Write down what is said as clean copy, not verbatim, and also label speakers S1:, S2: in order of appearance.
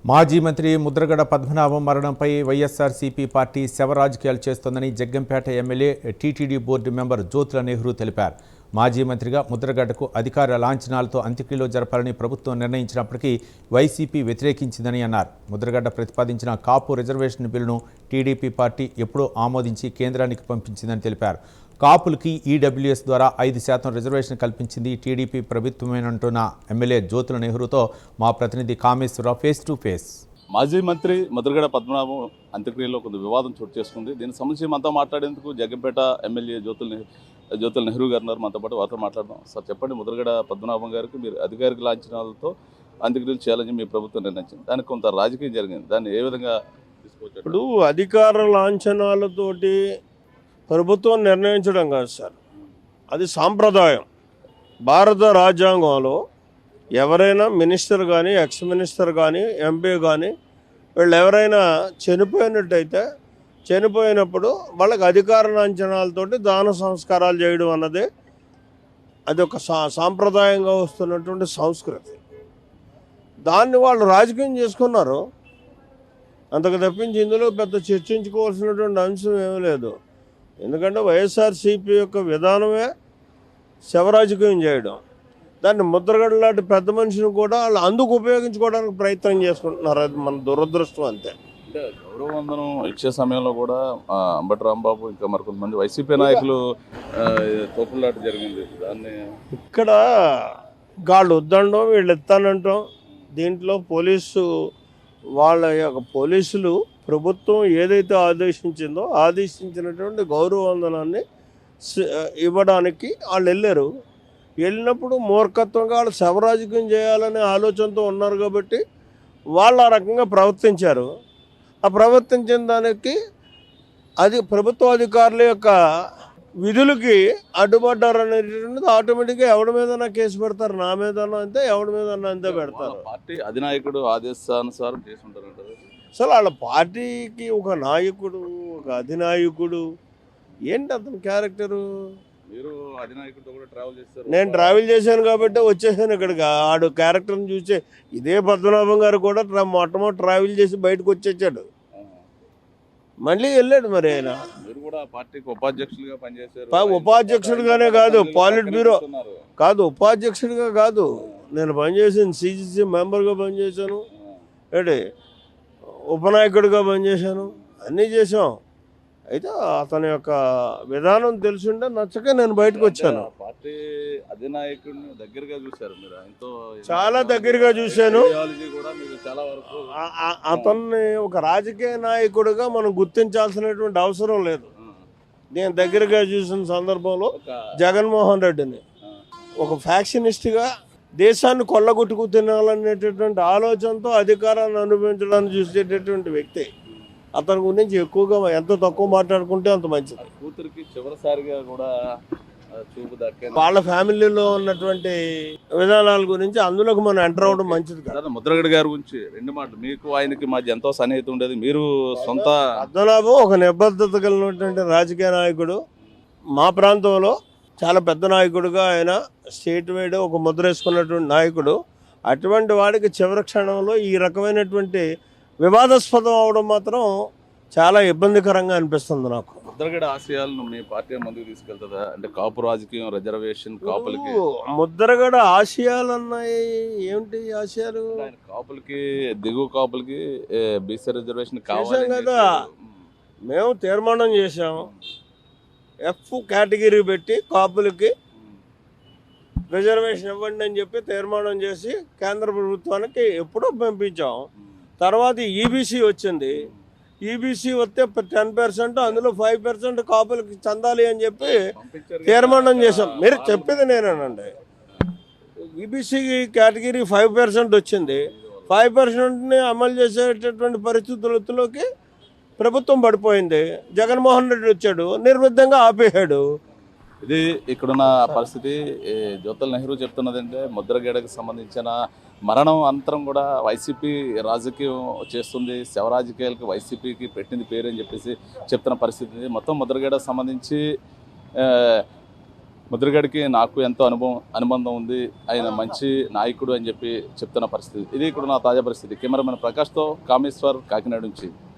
S1: మాజీ మంత్రి ముద్రగడ పద్మనాభం మరణంపై వైఎస్ఆర్సీపీ పార్టీ శవ రాజకీయాలు చేస్తోందని Jaggampeta MLA TTD board member Jyothula Nehru తెలిపారు. మాజీ మంత్రిగా ముద్రగడకు అధికార లాంఛనాలతో అంత్యక్రియలు జరపాలని ప్రభుత్వం నిర్ణయించినప్పటికీ వైసీపీ వ్యతిరేకించిందని అన్నారు. ముద్రగడ ప్రతిపాదించిన కాపు రిజర్వేషన్ బిల్లును టీడీపీ పార్టీ ఎప్పుడో ఆమోదించి కేంద్రానికి పంపించిందని తెలిపారు. కాపులకి ఈడబ్ల్యూఎస్ ద్వారా 5% రిజర్వేషన్ కల్పించింది టీడీపీ ప్రభుత్వమేనంటున్న ఎమ్మెల్యే జ్యోతుల నెహ్రూతో మా ప్రతినిధి కామేశ్వరరావు ఫేస్ టు ఫేస్.
S2: మాజీ మంత్రి ముద్రగడ పద్మనాభం అంత్యక్రియలో కొంత వివాదం చోటు చేసుకుంది. దీనికి సంబంధించి మనతో మాట్లాడేందుకు జగ్గంపేట ఎమ్మెల్యే జ్యోతుల నెహ్రూ గారు ఉన్నారు. మనతో పాటు వారితో మాట్లాడదాం. సార్ చెప్పండి, ముద్రగడ పద్మనాభం గారికి మీరు అధికారిక లాంఛనాలతో అంత్యక్రియలు చేయాలని మీ ప్రభుత్వం నిర్ణయించింది. దానికి కొంత రాజకీయం జరిగింది. దాన్ని ఏ విధంగా తీసుకోవచ్చు?
S3: ఇప్పుడు అధికార లాంఛనాలతోటి ప్రభుత్వం నిర్ణయించడం కాదు సార్, అది సాంప్రదాయం. భారత రాజ్యాంగంలో ఎవరైనా మినిస్టర్ కానీ, ఎక్స్ మినిస్టర్ కానీ, ఎంపీ కానీ వీళ్ళు ఎవరైనా చనిపోయినట్టయితే చనిపోయినప్పుడు వాళ్ళకి అధికార లాంఛనాలతోటి దాన సంస్కారాలు చేయడం అన్నది అది ఒక సాంప్రదాయంగా వస్తున్నటువంటి సంస్కృతి. దాన్ని వాళ్ళు రాజకీయం చేసుకున్నారు. అంతకు తప్పించి ఇందులో పెద్ద చర్చించుకోవాల్సినటువంటి అంశం ఏమీ లేదు. ఎందుకంటే వైఎస్ఆర్సీపీ యొక్క విధానమే శవరాజకీయం చేయడం. దాన్ని ముద్రగడ లాంటి పెద్ద మనిషిని కూడా వాళ్ళు అందుకు ఉపయోగించుకోవడానికి ప్రయత్నం చేసుకుంటున్నారు. అది మన దురదృష్టం అంతే.
S2: అంటే గౌరవవందనం ఇచ్చే సమయంలో కూడా అంబటి రాంబాబు ఇంకా మరికొంతమంది వైసీపీ నాయకులు తోపులాట జరిగింది. దాన్ని
S3: ఇక్కడ వాళ్ళు వద్దండం, వీళ్ళు ఎత్తానంటాం. దీంట్లో పోలీసులు ప్రభుత్వం ఏదైతే ఆదేశించినటువంటి గౌరవవందనాన్ని ఇవ్వడానికి వాళ్ళు వెళ్ళినప్పుడు మూర్ఖత్వంగా వాళ్ళు శవరాజకీయం చేయాలనే ఆలోచనతో ఉన్నారు కాబట్టి వాళ్ళు ఆ రకంగా ప్రవర్తించారు. ఆ ప్రవర్తించిన దానికి అది ప్రభుత్వ అధికారుల యొక్క విధులకి అడ్డుపడ్డారు అనేటువంటిది ఆటోమేటిక్గా ఎవడి మీద కేసు పెడతారు, నా మీద అంతే, ఎవడి మీద అంతే పెడతారు.
S2: పార్టీ అధినాయకుడు ఆదేశానుసారం చేసుకుంటారంటారు.
S3: అసలు వాళ్ళ పార్టీకి ఒక నాయకుడు, ఒక అధినాయకుడు ఏంటి అతని క్యారెక్టరు?
S2: మీరు అధినాయకుడితో కూడా ట్రావెల్ చేస్తారు.
S3: నేను ట్రావెల్ చేశాను కాబట్టి వచ్చేసాను ఇక్కడికి. ఆడు క్యారెక్టర్ని చూసే ఇదే పద్మనాభం గారు కూడా మొట్టమొదటి ట్రావెల్ చేసి బయటకు వచ్చేసాడు, మళ్ళీ వెళ్ళాడు. మరి ఆయన
S2: మీరు కూడా పార్టీకి ఉపాధ్యక్షులుగా పనిచేశారు.
S3: ఉపాధ్యక్షుడిగానే కాదు, పాలిట్ బ్యూరో కాదు, ఉపాధ్యక్షుడిగా కాదు. నేను పనిచేసాను, సిజిసి మెంబర్గా పనిచేశాను, ఏంటి ఉపనాయకుడిగా పనిచేశాను, అన్నీ చేసాం. అయితే అతని యొక్క విధానం తెలిసిండే నచ్చక నేను బయటకు వచ్చాను.
S2: పార్టీ అధినాయకుడిని దగ్గరగా చూశారు మీరు, ఆయనతో
S3: చాలా దగ్గరగా చూశాను.
S2: కూడా మీరు చాలా వరకు
S3: అతన్ని ఒక రాజకీయ నాయకుడిగా మనం గుర్తించాల్సినటువంటి అవసరం లేదు. నేను దగ్గరగా చూసిన సందర్భంలో జగన్మోహన్ రెడ్డిని ఒక ఫ్యాక్షనిస్ట్గా దేశాన్ని కొల్లగొట్టుకు తినాలనేటటువంటి ఆలోచనతో అధికారాన్ని అనుభవించడానికి చూసేటటువంటి వ్యక్తి. అతని గురించి ఎక్కువగా ఎంత తక్కువ మాట్లాడుకుంటే అంత మంచిది.
S2: కూతురికి చివరిసారిగా కూడా చూపు దక్కింది.
S3: వాళ్ళ ఫ్యామిలీలో ఉన్నటువంటి విధానాల గురించి అందులోకి మనం ఎంటర్ అవ్వడం మంచిది కదా.
S2: ముద్రగడ గారి గురించి రెండు మాటలు. మీకు ఆయనకి మధ్య ఎంతో సన్నిహితం ఉండేది. మీరు సొంత
S3: పద్మనాభం ఒక నిబద్ధత కలిగినటువంటి రాజకీయ నాయకుడు. మా ప్రాంతంలో చాలా పెద్ద నాయకుడుగా ఆయన స్టేట్ వైడ్ ఒక ముద్ర వేసుకున్నటువంటి నాయకుడు. అటువంటి వాడికి చివరి క్షణంలో ఈ రకమైనటువంటి వివాదాస్పదం అవడం మాత్రం చాలా ఇబ్బందికరంగా అనిపిస్తుంది నాకు.
S2: ముద్రగడ ఆశయాలను మీ పార్టీ ముందుకు తీసుకెళ్తుందా? అంటే కాపు రాజకీయం, రిజర్వేషన్, కాపులకి
S3: ముద్రగడ ఆశయాలు అన్నాయి. ఏమిటి ఆశయాలు?
S2: కాపులకి, దిగువ కాపులకి బీసీ రిజర్వేషన్
S3: కావాలి కదా. మేము తీర్మానం చేసాం, ఎఫ్ కేటగిరీ పెట్టి కాపులకి రిజర్వేషన్ ఇవ్వండి అని చెప్పి తీర్మానం చేసి కేంద్ర ప్రభుత్వానికి ఎప్పుడో పంపించాం. తర్వాత ఈబీసీ వచ్చింది. ఈబీసీ వస్తే 10%, అందులో 5% కాపులకి చెందాలి అని చెప్పి తీర్మానం చేశాం. మీరు చెప్పేది నేనేనండి. ఈబీసీ కేటగిరీ 5% వచ్చింది. 5%ని అమలు చేసేటటువంటి పరిస్థితులకి ప్రభుత్వం పడిపోయింది. జగన్మోహన్ రెడ్డి వచ్చాడు, నిర్విధంగా ఆపేశాడు.
S2: ఇది ఇక్కడున్న పరిస్థితి. జ్యోతుల నెహ్రూ చెప్తున్నదంటే ముద్రగడకు సంబంధించిన మరణం అనంతరం కూడా వైసీపీ రాజకీయం చేస్తుంది, శవ రాజకీయాలకు వైసీపీకి పెట్టింది పేరు అని చెప్పేసి చెప్తున్న పరిస్థితి. మొత్తం ముద్రగడకు సంబంధించి ముద్రగడకి నాకు ఎంతో అనుబంధం ఉంది. ఆయన మంచి నాయకుడు అని చెప్పి చెప్తున్న పరిస్థితి ఇది. ఇక్కడ నా తాజా పరిస్థితి. కెమెరామెన్ ప్రకాష్తో కామేశ్వర్, కాకినాడ నుంచి.